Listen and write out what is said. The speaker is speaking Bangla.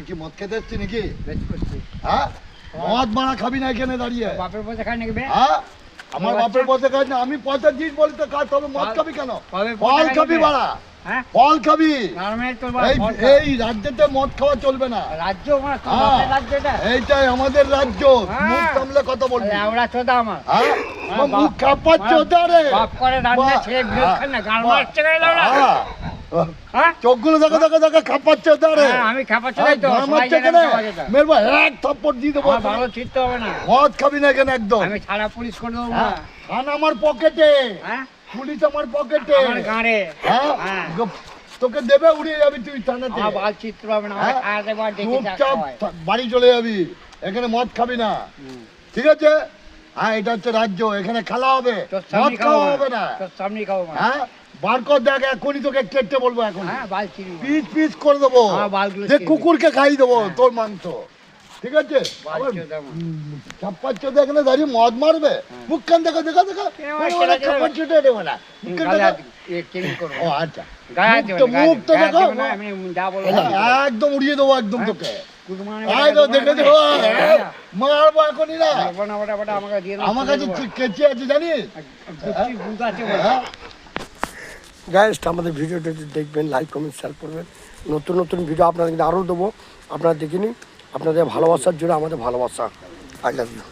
কি মদ খেতে এসছি নাকি? হ্যাঁ, মদ মারা খাবি না এখানে দাঁড়িয়ে? বাপের পয়সা খাই নাকি? হ্যাঁ, আমার বাপের পয়সা খাই না, আমি পয়সা দিস বলি তো কাজ, তবে মদ খাবি কেন? ফল খাবি বাড়া, ফল খাবি। এই রাজ্যেতে মদ খাওয়া চলবে না। রাজ্য এইটাই আমাদের রাজ্য। মুখ সামলে কথা বলবি। আমরা চোদা আমার মুখ কাঁপাচ্ছে ওটারে। বাপ করে রান্না ছেড়ে বিরোধ খান না, গাল মারছে গেল না। চোখগুলো দেখো দেখো দেখো কাঁপাচ্ছে ওটারে। আমি খাপাচ্ছি তাই তো মেরবা এক থাপ্পড় দিয়ে দেবো। ভালো চিনতে হবে না, মদ খাবি না এখানে একদম। আমি ছাড়া পুলিশ করে দেবো না। খান আমার পকেটে, পুলিশ আমার পকেটে, আমার গাড়ে। হ্যাঁ, তোকে দেবে, উড়িয়ে যাবি তুই থানাতে। বাল চিত্র হবে না, খাওয়াতে পার দেখে চুপচাপ বাড়ি চলে যাবি, এখানে মদ খাবি না, ঠিক আছে? হ্যাঁ, এটা হচ্ছে রাজ্য, এখানে খেলা হবে, মদ খাওয়া হবে না। তোর সামনে খাবো। হ্যাঁ, বার কর দেখ, এখনই তোকে কেটে বলবো, এখন বাল চিনি পিস পিস করে দেবো, যে কুকুরকে খাই দেবো তোর মাংস, ঠিক আছে? ছাপ্পাচ্ছ এখানে দাঁড়িয়ে মদ মারবে, মুখখান দেখো দেখো দেখো, ছাপ্পাচ্ছটা দেবো না, ও আচ্ছা, মুখ তো দেখো, একদম উড়িয়ে দেবো একদম তোকে, দেখে দেবো, মারবো এখনই না। আমার কাছে কেচি আছে জানিস? গাইস, আমাদের ভিডিওটা দেখবেন, লাইক কমেন্ট শেয়ার করবেন। নতুন নতুন ভিডিও আপনাদের কিন্তু আরও দেবো, আপনারা দেখে নিন। আপনাদের ভালোবাসার জন্য আমাদের ভালোবাসা। I love you.